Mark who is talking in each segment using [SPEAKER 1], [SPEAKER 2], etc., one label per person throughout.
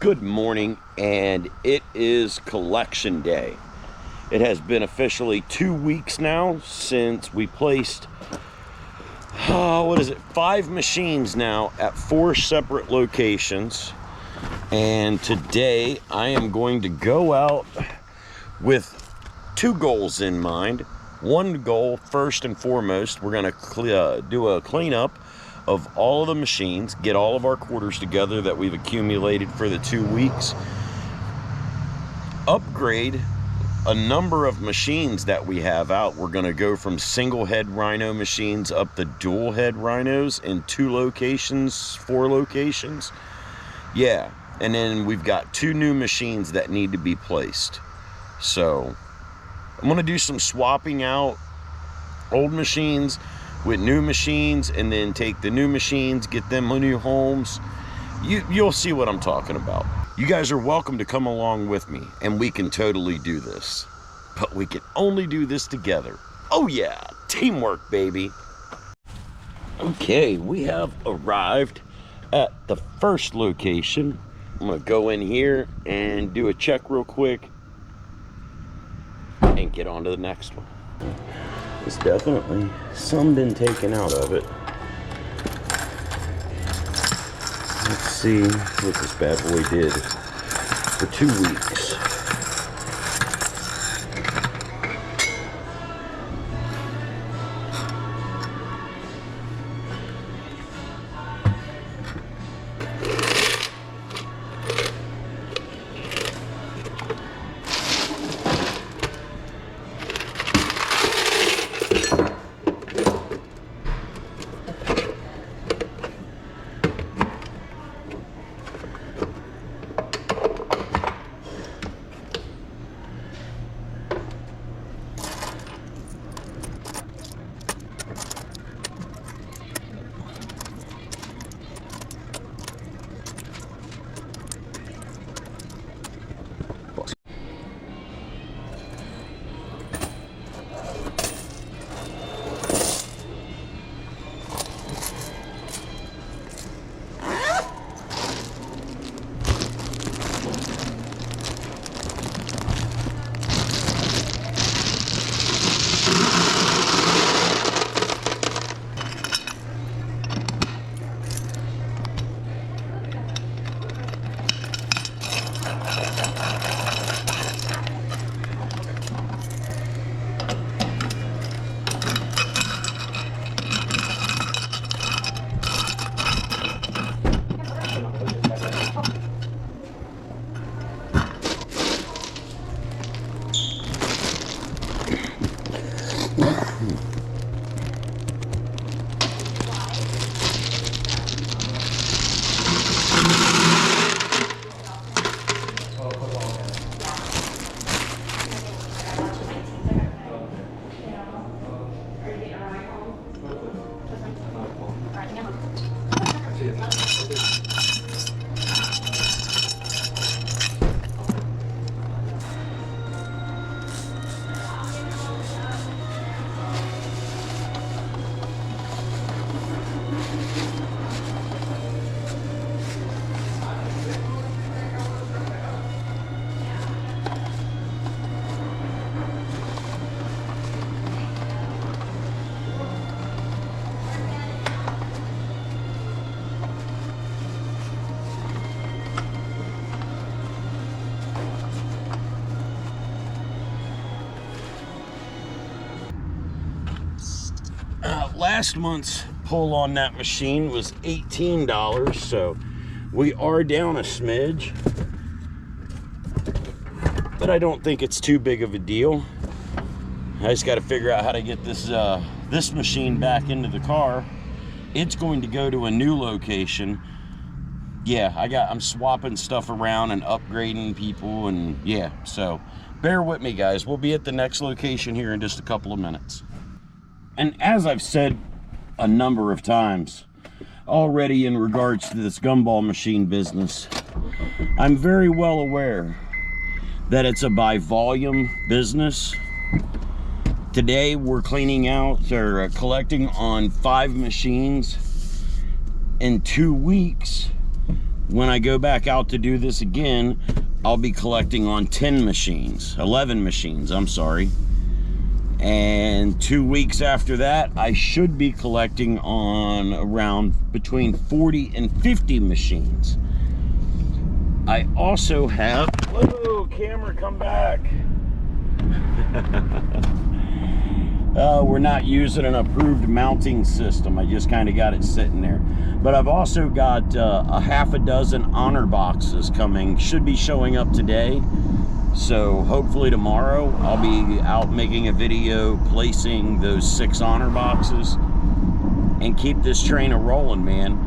[SPEAKER 1] Good morning, and it is collection day. It has been officially 2 weeks now since we placed, 5 machines now at 4 separate locations. And today I am going to go out with 2 goals in mind. One goal, first and foremost, we're going to do a cleanup of all of the machines, get all of our quarters together that we've accumulated for the 2 weeks, upgrade a number of machines that we have out. We're going to go from single head rhino machines up to dual head rhinos in 2 locations, 4 locations. Yeah, and then we've got 2 new machines that need to be placed. So I'm going to do some swapping out old machines with new machines, and then take the new machines, get them new homes. You'll see what I'm talking about. You guys are welcome to come along with me, and we can totally do this. But we can only do this together. Oh yeah, teamwork, baby. Okay, we have arrived at the first location. I'm gonna go in here and do a check real quick and get on to the next one. There's definitely some been taken out of it. Let's see what this bad boy did for 2 weeks. Last month's pull on that machine was $18, so we are down a smidge, but I don't think it's too big of a deal. I just got to figure out how to get this machine back into the car. It's going to go to a new location. Yeah, I'm swapping stuff around and upgrading people, and yeah, so bear with me, guys. We'll be at the next location here in just a couple of minutes. And as I've said a number of times already in regards to this gumball machine business, I'm very well aware that it's a by volume business. Today we're cleaning out or collecting on 5 machines. In 2 weeks when I go back out to do this again, I'll be collecting on 11 machines, I'm sorry. And 2 weeks after that, I should be collecting on around between 40 and 50 machines. I also have, whoa, camera, come back. We're not using an approved mounting system. I just kind of got it sitting there. But I've also got a half a dozen honor boxes coming, should be showing up today. So hopefully tomorrow I'll be out making a video placing those 6 honor boxes and keep this train a rolling, man.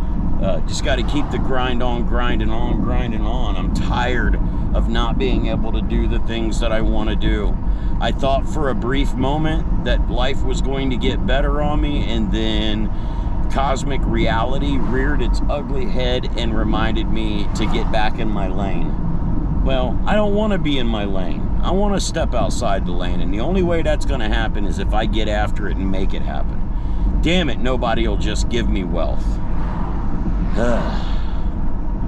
[SPEAKER 1] Just got to keep the grind on, grinding on, grinding on. I'm tired of not being able to do the things that I want to do. I thought for a brief moment that life was going to get better on me, and then cosmic reality reared its ugly head and reminded me to get back in my lane. Well, I don't want to be in my lane. I want to step outside the lane, and the only way that's going to happen is if I get after it and make it happen. Damn it, nobody will just give me wealth.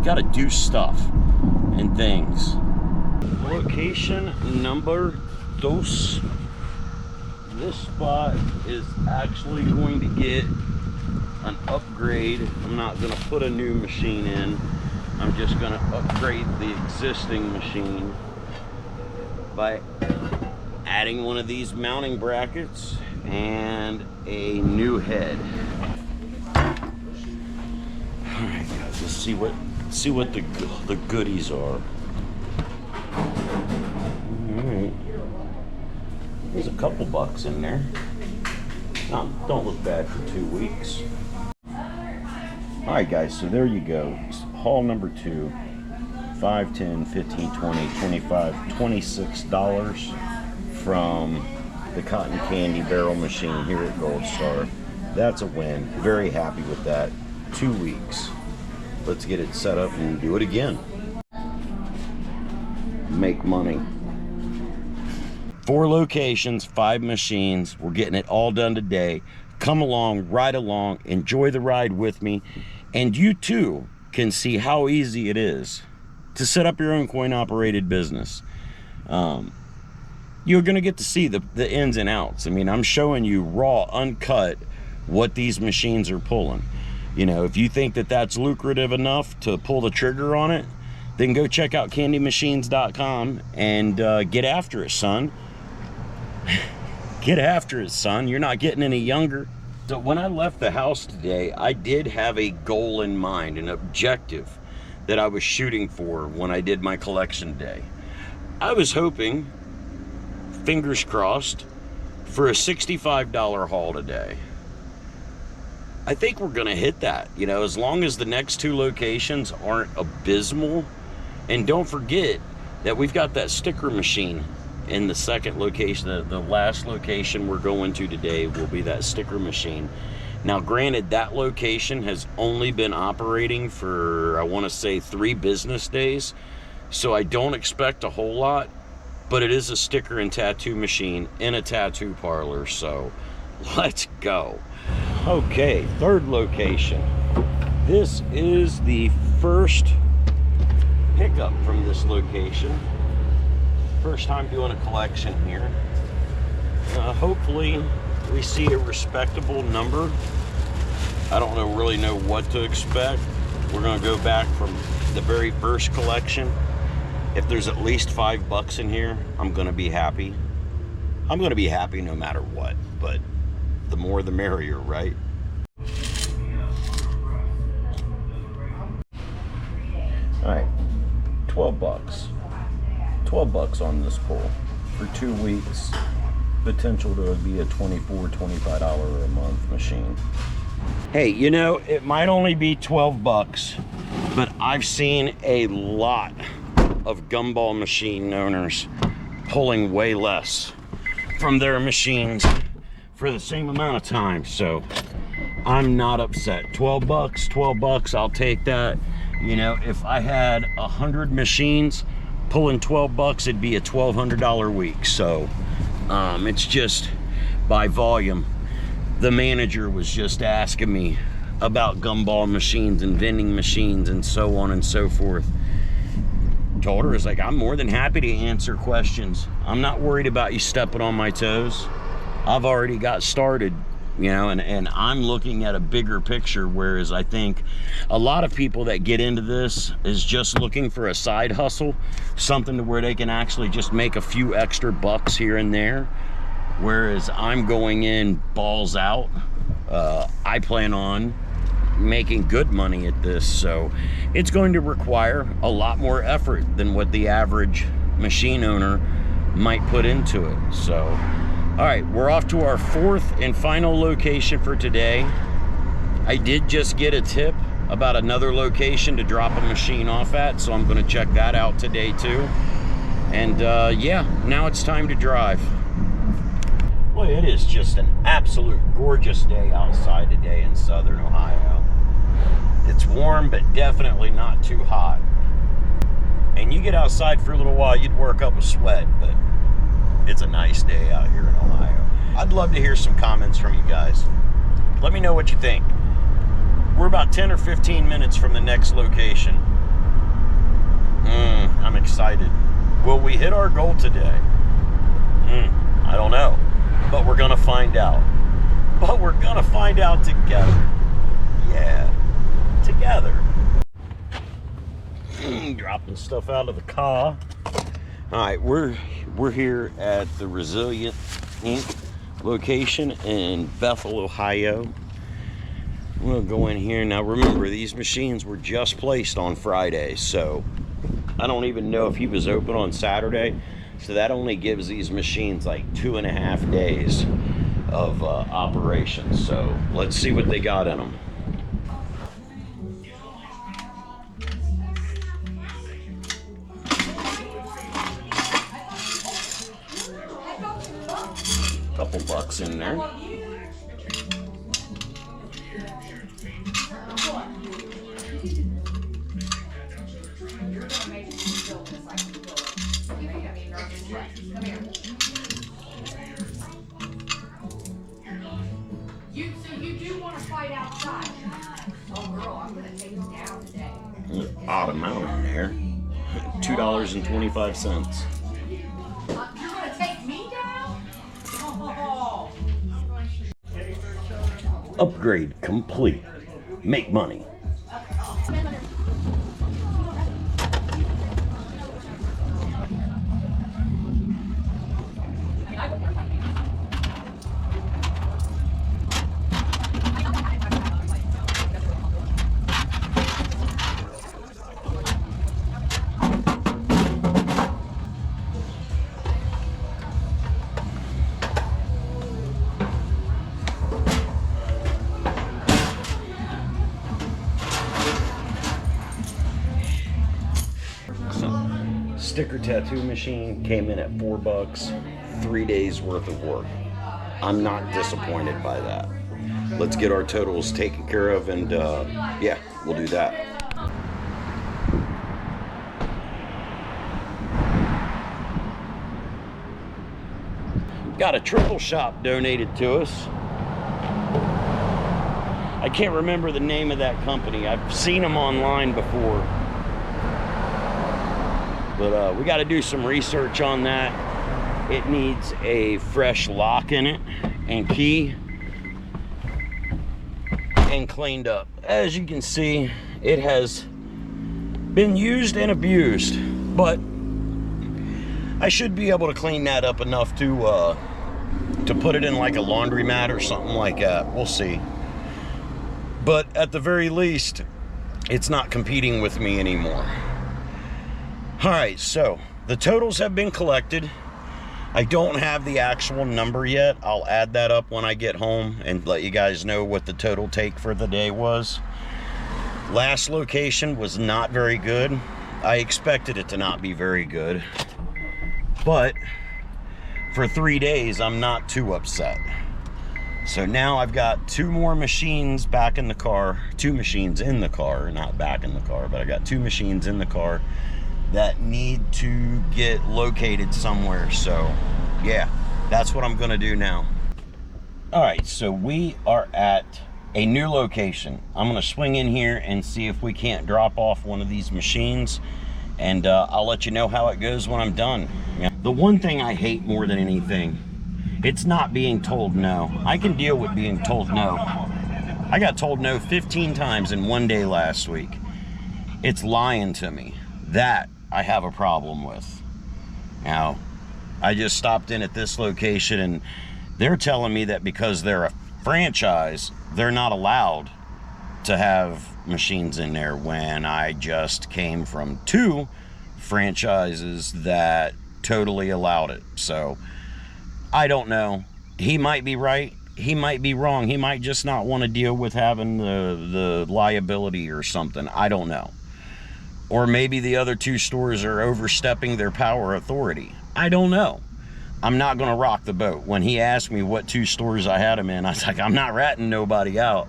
[SPEAKER 1] Got to do stuff and things. Location number 2. This spot is actually going to get an upgrade. I'm not going to put a new machine in. I'm just going to upgrade the existing machine by adding one of these mounting brackets and a new head. All right, guys, let's see what the goodies are. All right, there's a couple bucks in there. Don't look bad for 2 weeks. All right, guys, so there you go. Haul number 2. 5, 10, 15, 20, 25, $26 from the cotton candy barrel machine here at Gold Star. That's a win. Very happy with that. 2 weeks. Let's get it set up and do it again. Make money. 4 locations, 5 machines. We're getting it all done today. Come along, ride along, enjoy the ride with me, and you too can see how easy it is to set up your own coin-operated business. You're going to get to see the ins and outs. I mean, I'm showing you raw, uncut, what these machines are pulling. You know, if you think that that's lucrative enough to pull the trigger on it, then go check out candymachines.com and get after it, son. Get after it, son. You're not getting any younger. So when I left the house today, I did have a goal in mind, an objective that I was shooting for when I did my collection day. I was hoping, fingers crossed, for a $65 haul today. I think we're gonna hit that, you know, as long as the next 2 locations aren't abysmal. And don't forget that we've got that sticker machine in the second location. The last location we're going to today will be that sticker machine. Now, granted, that location has only been operating for, I want to say, 3 business days, so I don't expect a whole lot, but it is a sticker and tattoo machine in a tattoo parlor, so let's go. Okay, 3rd location. This is the first pickup from this location. First time doing a collection here. Hopefully we see a respectable number. I don't really know what to expect. We're gonna go back from the very first collection. If there's at least $5 in here, I'm gonna be happy. I'm gonna be happy no matter what, but the more the merrier, right? All right, $12. $12 on this pull for 2 weeks. Potential to be a $24, $25 a month machine. Hey, you know, it might only be $12, but I've seen a lot of gumball machine owners pulling way less from their machines for the same amount of time, so I'm not upset. $12, $12, I'll take that. You know, if I had 100 machines pulling $12, it'd be a $1,200 week. So it's just by volume. The manager was just asking me about gumball machines and vending machines and so on and so forth. Told her, it's like, I'm more than happy to answer questions. I'm not worried about you stepping on my toes. I've already got started, you know, and I'm looking at a bigger picture, whereas I think a lot of people that get into this is just looking for a side hustle, something to where they can actually just make a few extra bucks here and there, whereas I'm going in balls out. I plan on making good money at this, so it's going to require a lot more effort than what the average machine owner might put into it. So all right, we're off to our fourth and final location for today. I did just get a tip about another location to drop a machine off at, so I'm going to check that out today too. And yeah, now it's time to drive. Well, it is just an absolute gorgeous day outside today in Southern Ohio. It's warm, but definitely not too hot. And you get outside for a little while, you'd work up a sweat, but it's a nice day out here in Ohio. I'd love to hear some comments from you guys. Let me know what you think. We're about 10 or 15 minutes from the next location. I'm excited. Will we hit our goal today? I don't know, but we're gonna find out. But we're gonna find out together. Yeah, together. Dropping stuff out of the car. All right, we're here at the Resilient Inc. location in Bethel, Ohio. We'll go in here. Now remember, these machines were just placed on Friday, so I don't even know if he was open on Saturday. So that only gives these machines like 2.5 days of operation. So let's see what they got in them. Couple bucks in there.
[SPEAKER 2] So you do want to fight outside? Oh, girl, I'm going to take you down today.
[SPEAKER 1] Odd amount in there. $2.25.
[SPEAKER 2] You're going to take me down? Oh.
[SPEAKER 1] Upgrade complete. Make money. Sticker tattoo machine came in at $4, 3 days worth of work. I'm not disappointed by that. Let's get our totals taken care of, and yeah, we'll do that. Got a triple shop donated to us. I can't remember the name of that company. I've seen them online before. But we got to do some research on that. It needs a fresh lock in it and key and cleaned up. As you can see, it has been used and abused, but I should be able to clean that up enough to put it in like a laundromat or something like that. We'll see. But at the very least, it's not competing with me anymore. All right, so the totals have been collected. I don't have the actual number yet. I'll add that up when I get home and let you guys know what the total take for the day was. Last location was not very good. I expected it to not be very good. But for 3 days, I'm not too upset. So now I've got 2 more machines back in the car. 2 machines in the car, not back in the car, but I got 2 machines in the car that need to get located somewhere. So yeah, that's what I'm gonna do now. All right, so we are at a new location. I'm gonna swing in here and see if we can't drop off one of these machines, and I'll let you know how it goes when I'm done. The one thing I hate more than anything, it's not being told no. I can deal with being told no. I got told no 15 times in one day last week. It's lying to me. That I have a problem with. Now, I just stopped in at this location and they're telling me that because they're a franchise, they're not allowed to have machines in there, when I just came from 2 franchises that totally allowed it. So I don't know. He might be right. He might be wrong. He might just not want to deal with having the liability or something. I don't know. Or maybe the other 2 stores are overstepping their power authority. I don't know. I'm not going to rock the boat. When he asked me what 2 stores I had him in, I was like, I'm not ratting nobody out.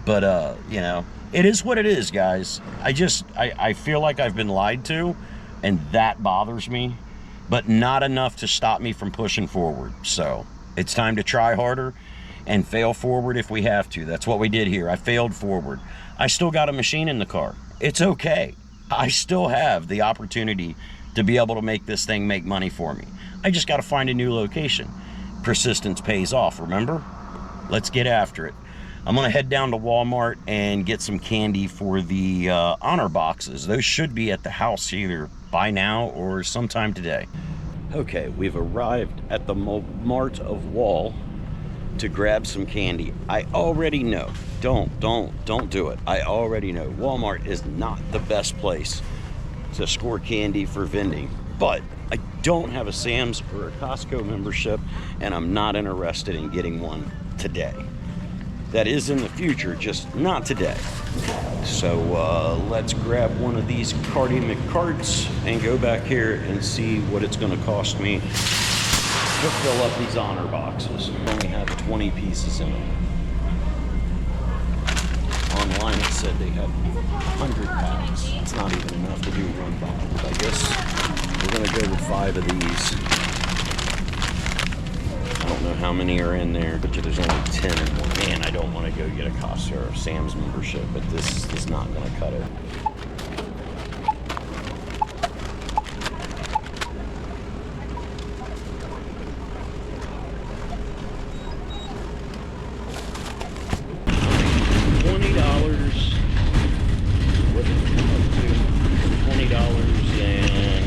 [SPEAKER 1] But, you know, it is what it is, guys. I feel like I've been lied to, and that bothers me, but not enough to stop me from pushing forward. So it's time to try harder and fail forward if we have to. That's what we did here. I failed forward. I still got a machine in the car. It's okay. I still have the opportunity to be able to make this thing make money for me. I just got to find a new location. Persistence pays off, remember? Let's get after it. I'm going to head down to Walmart and get some candy for the honor boxes. Those should be at the house either by now or sometime today. Okay, we've arrived at the Mart of Wall to grab some candy. I already know. Don't do it. I already know Walmart is not the best place to score candy for vending, but I don't have a Sam's or a Costco membership, and I'm not interested in getting one today. That is in the future, just not today. So let's grab one of these Cardi McCarts and go back here and see what it's going to cost me to fill up these honor boxes. I only have 20 pieces in them. Online it said they had 100 packs. It's not even enough to do 1 bottle. I guess we're going to go with 5 of these. I don't know how many are in there, but there's only 10 in one. Man, I don't want to go get a Costco or Sam's membership, but this is not going to cut it. $20. What did it come up to? $20 and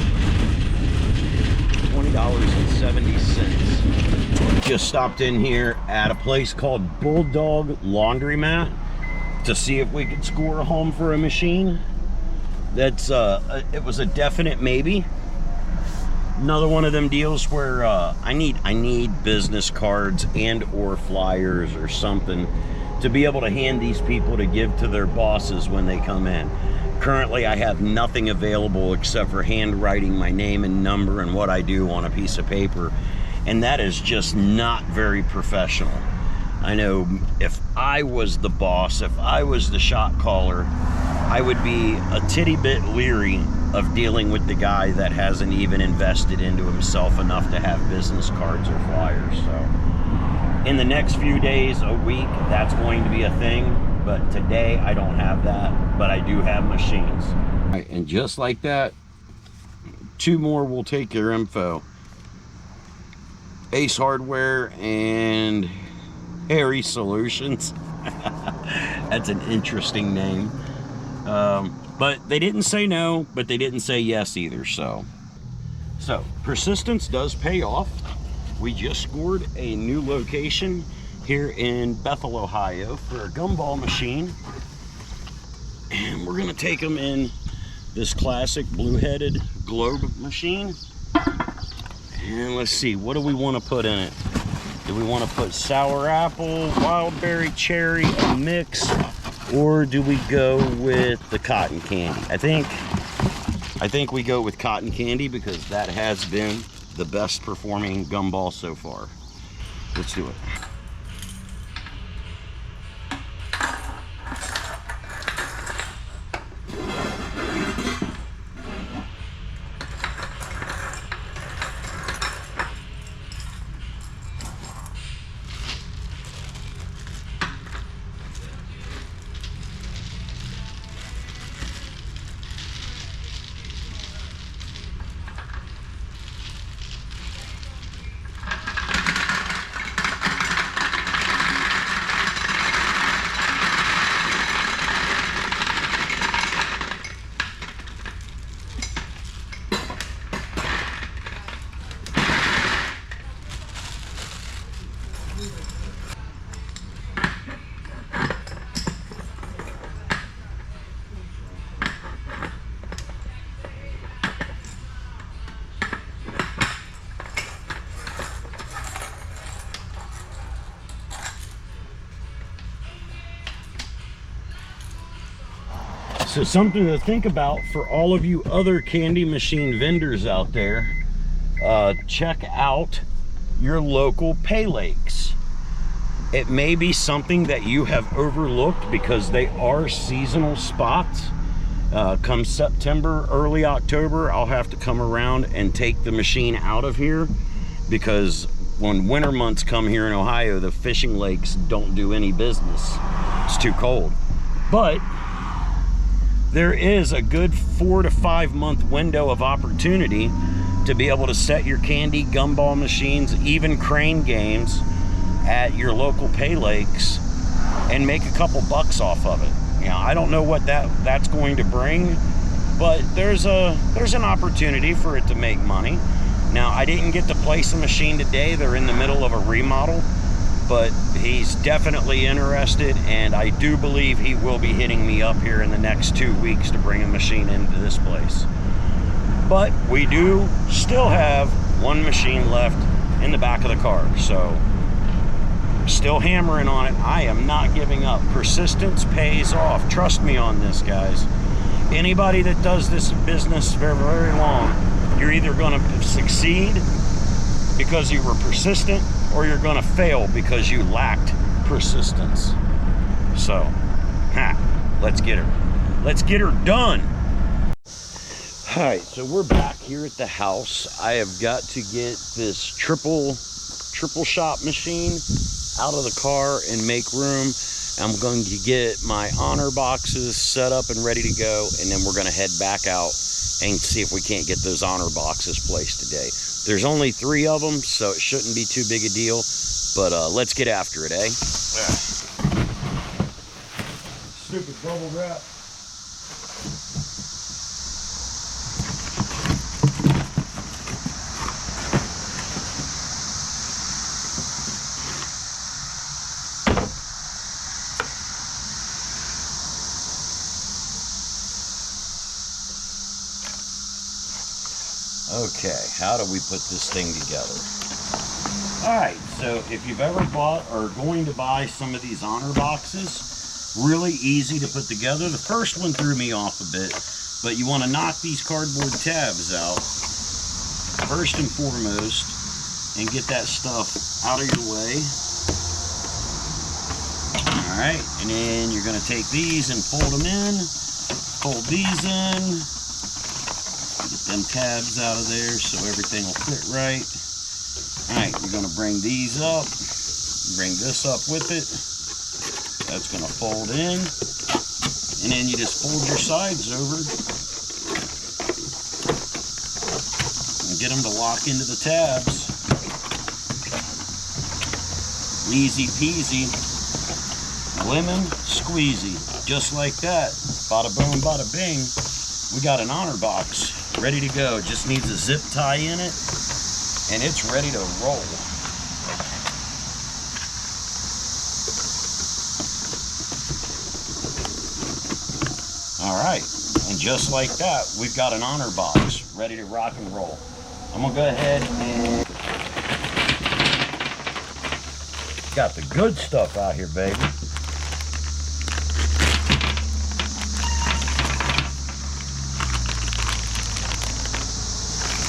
[SPEAKER 1] $20.70. Just stopped in here at a place called Bulldog Laundromat to see if we could score a home for a machine. That's it was a definite maybe. Another one of them deals where I need business cards and or flyers or something to be able to hand these people to give to their bosses when they come in. Currently, I have nothing available except for handwriting my name and number and what I do on a piece of paper. And that is just not very professional. I know if I was the boss, if I was the shot caller, I would be a titty bit leery of dealing with the guy that hasn't even invested into himself enough to have business cards or flyers. So in the next few days, a week, that's going to be a thing. But today I don't have that, but I do have machines. All right, and just like that, 2 more will take your info. Ace Hardware and Harry Solutions. That's an interesting name. But they didn't say no, but they didn't say yes either. So persistence does pay off. We just scored a new location here in Bethel, Ohio for a gumball machine. And we're gonna take them in this classic blue-headed globe machine. And let's see, what do we want to put in it? Do we want to put sour apple, wild berry, cherry, a mix, or do we go with the cotton candy? I think we go with cotton candy because that has been the best performing gumball so far. Let's do it. So something to think about for all of you other candy machine vendors out there, check out your local pay lakes. It may be something that you have overlooked because they are seasonal spots. Come September, early October, I'll have to come around and take the machine out of here, because when winter months come here in Ohio, the fishing lakes don't do any business. It's too cold. But there is a good 4 to 5 month window of opportunity to be able to set your candy, gumball machines, even crane games at your local pay lakes and make a couple bucks off of it. You know, I don't know what that's going to bring, but there's an opportunity for it to make money. Now, I didn't get to place a machine today. They're in the middle of a remodel, but he's definitely interested, and I do believe he will be hitting me up here in the next 2 weeks to bring a machine into this place. But we do still have one machine left in the back of the car, so still hammering on it. I am not giving up. Persistence pays off. Trust me on this, guys. Anybody that does this business very, very long, you're either going to succeed because you were persistent, or you're going to fail because you lacked persistence. So, let's get her. Let's get her done. All right, so we're back here at the house. I have got to get this triple shot machine out of the car and make room. I'm going to get my honor boxes set up and ready to go, and then we're going to head back out and see if we can't get those honor boxes placed today. There's only 3 of them, so it shouldn't be too big a deal, but let's get after it, eh? Yeah. Stupid bubble wrap. Okay, how do we put this thing together? Alright, so if you've ever bought or going to buy some of these honor boxes, really easy to put together. The first one threw me off a bit, but you want to knock these cardboard tabs out first and foremost and get that stuff out of your way. Alright, and then you're going to take these and fold them in, fold these in, get them tabs out of there so everything will fit right. Alright, you're going to bring these up, bring this up with it. That's going to fold in, and then you just fold your sides over and get them to lock into the tabs. Easy peasy, lemon squeezy, just like that. Bada boom, bada bing. We got an honor box ready to go. Just needs a zip tie in it, and it's ready to roll. All right, and just like that, we've got an honor box ready to rock and roll. I'm gonna go ahead and got the good stuff out here, baby.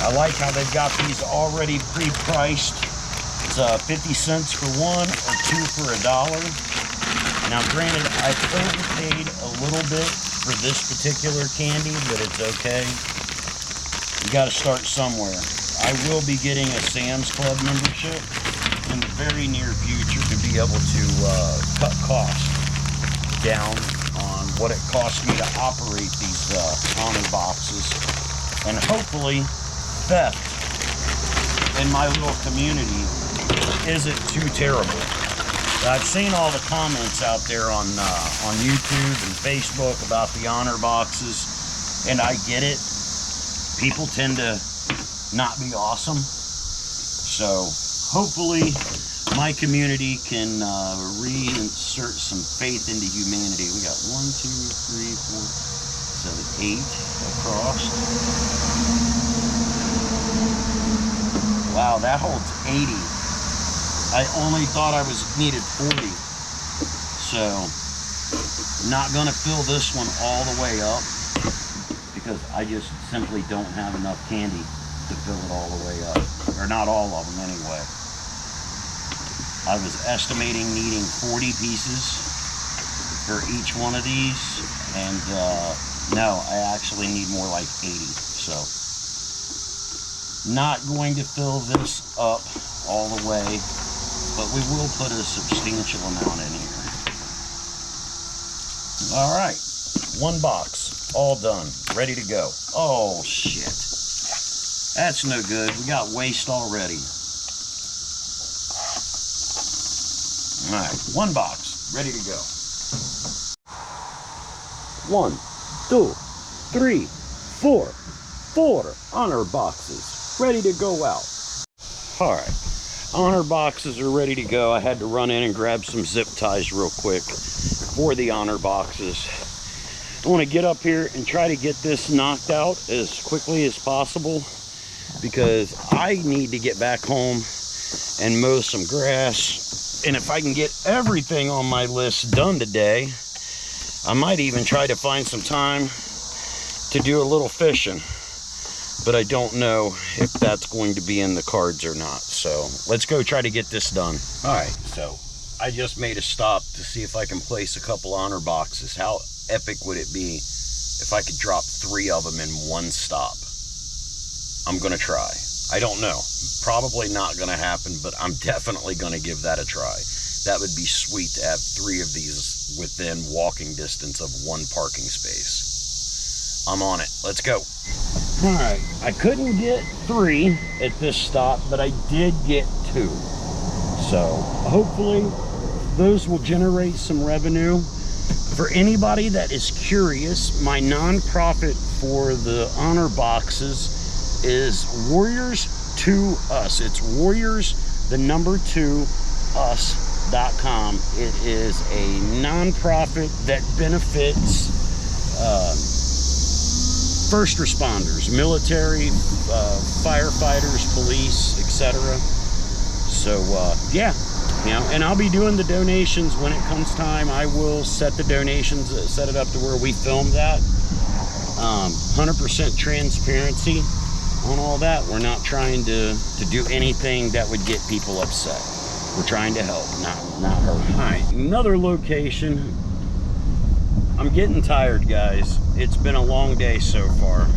[SPEAKER 1] I like how they've got these already pre-priced. It's 50 cents for one or 2 for $1. Now granted, I've overpaid a little bit for this particular candy, but it's okay. You got to start somewhere. I will be getting a Sam's Club membership in the very near future to be able to cut costs down on what it costs me to operate these honor boxes, and hopefully theft in my little community isn't too terrible. I've seen all the comments out there on YouTube and Facebook about the honor boxes, and I get it. People tend to not be awesome. So hopefully my community can reinsert some faith into humanity. We got 1, 2, 3, 4, 7, 8 across. Wow, that holds 80. I only thought I needed 40. So Not going to fill this one all the way up because I just simply don't have enough candy to fill it all the way up. Or not all of them anyway. I was estimating needing 40 pieces for each one of these, and no, I actually need more like 80. So not going to fill this up all the way, but we will put a substantial amount in here. All right, one box, all done, ready to go. Oh shit, that's no good. We got waste already. All right, one box, ready to go. 1, 2, 3, 4. 4 honor boxes ready to go out. All right, honor boxes are ready to go. I had to run in and grab some zip ties real quick for the honor boxes. I want to get up here and try to get this knocked out as quickly as possible because I need to get back home and mow some grass. And if I can get everything on my list done today, I might even try to find some time to do a little fishing, but I don't know if that's going to be in the cards or not. So let's go try to get this done. All right, so I just made a stop to see if I can place a couple honor boxes. How epic would it be if I could drop 3 of them in one stop? I'm gonna try. I don't know, probably not gonna happen, but I'm definitely gonna give that a try. That would be sweet to have 3 of these within walking distance of one parking space. I'm on it, let's go. All right, I couldn't get 3 at this stop, but I did get 2. So hopefully those will generate some revenue. For anybody that is curious, my nonprofit for the honor boxes is Warriors to Us. It's Warriors, the number 2, us.com. It is a nonprofit that benefits first responders, military, firefighters, police, etc. So yeah, you know, and I'll be doing the donations when it comes time. I will set the donations, set it up to where we film that. 100% transparency on all that. We're not trying to do anything that would get people upset. We're trying to help, not hurt. All right, another location. I'm getting tired, guys. It's been a long day so far,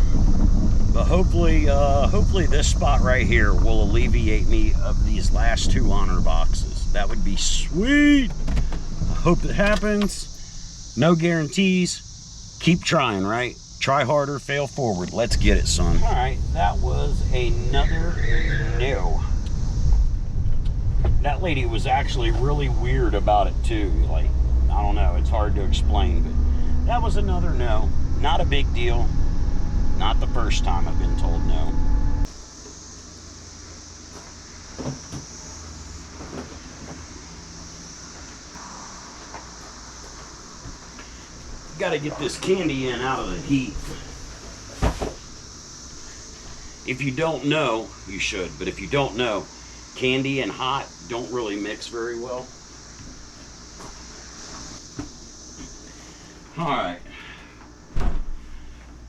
[SPEAKER 1] but hopefully this spot right here will alleviate me of these last 2 honor boxes. That would be sweet. I hope it happens. No guarantees. Keep trying, right? Try harder, fail forward. Let's get it, son. All right, that was another no. That lady was actually really weird about it too. Like, I don't know, it's hard to explain, but that was another no. Not a big deal. Not the first time I've been told no. Got to get this candy in out of the heat. If you don't know, you should, but if you don't know, candy and hot don't really mix very well. All right,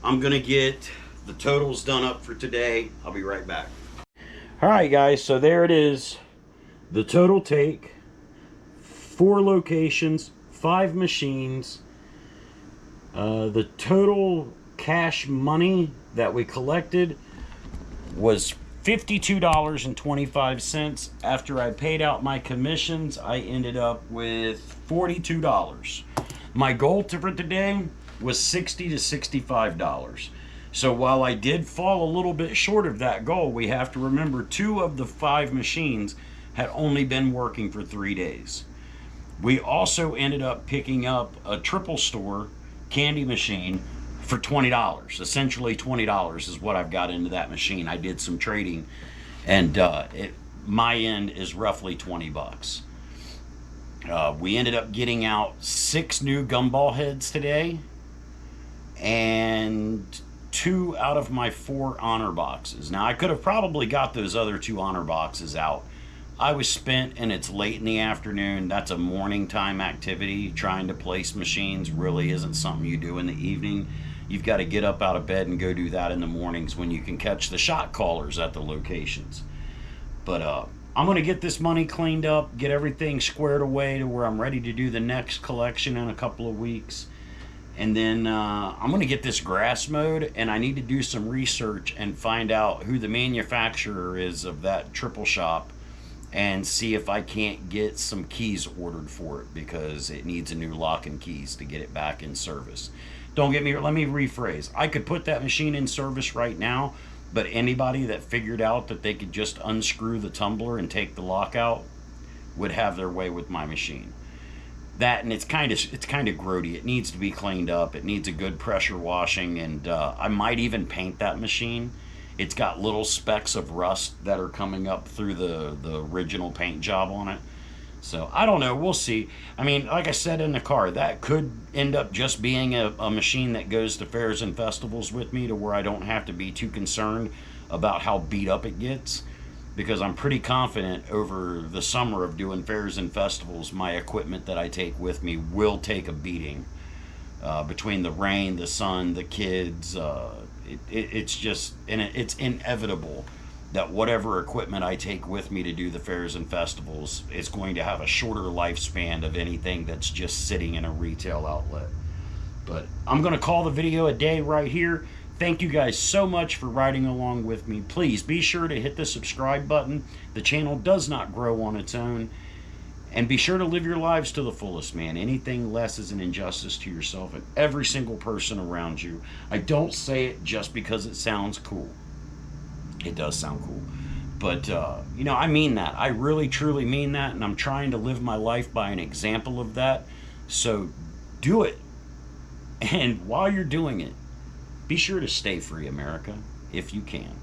[SPEAKER 1] I'm gonna get the totals done up for today. I'll be right back. All right, guys, so there it is. The total take, 4 locations, 5 machines. The total cash money that we collected was $52.25. After I paid out my commissions, I ended up with $42. My goal for today was $60 to $65. So while I did fall a little bit short of that goal, we have to remember 2 of the 5 machines had only been working for 3 days. We also ended up picking up a triple store candy machine for $20. Essentially $20 is what I've got into that machine. I did some trading, and my end is roughly 20 bucks. We ended up getting out 6 new gumball heads today, and 2 out of my 4 honor boxes. Now I could have probably got those other 2 honor boxes out I was spent, and it's late in the afternoon. That's a morning time activity. Trying to place machines really isn't something you do in the evening. You've got to get up out of bed and go do that in the mornings when you can catch the shot callers at the locations. But I'm going to get this money cleaned up, get everything squared away to where I'm ready to do the next collection in a couple of weeks. And then I'm going to get this grass mowed, and I need to do some research and find out who the manufacturer is of that triple shop and see if I can't get some keys ordered for it, because it needs a new lock and keys to get it back in service. Don't get me, let me rephrase. I could put that machine in service right now, but anybody that figured out that they could just unscrew the tumbler and take the lock out would have their way with my machine. That, and it's kind of grody. It needs to be cleaned up. It needs a good pressure washing, and I might even paint that machine. It's got little specks of rust that are coming up through the original paint job on it. So I don't know. We'll see. I mean, like I said in the car, that could end up just being a machine that goes to fairs and festivals with me, to where I don't have to be too concerned about how beat up it gets, because I'm pretty confident over the summer of doing fairs and festivals, my equipment that I take with me will take a beating. Between the rain, the sun, the kids, it's just, and it's inevitable that whatever equipment I take with me to do the fairs and festivals is going to have a shorter lifespan of anything that's just sitting in a retail outlet. But I'm going to call the video a day right here. Thank you guys so much for riding along with me. Please be sure to hit the subscribe button. The channel does not grow on its own. And be sure to live your lives to the fullest, man. Anything less is an injustice to yourself and every single person around you. I don't say it just because it sounds cool. It does sound cool. But, you know, I mean that. I really, truly mean that. And I'm trying to live my life by an example of that. So do it. And while you're doing it, be sure to stay free, America, if you can.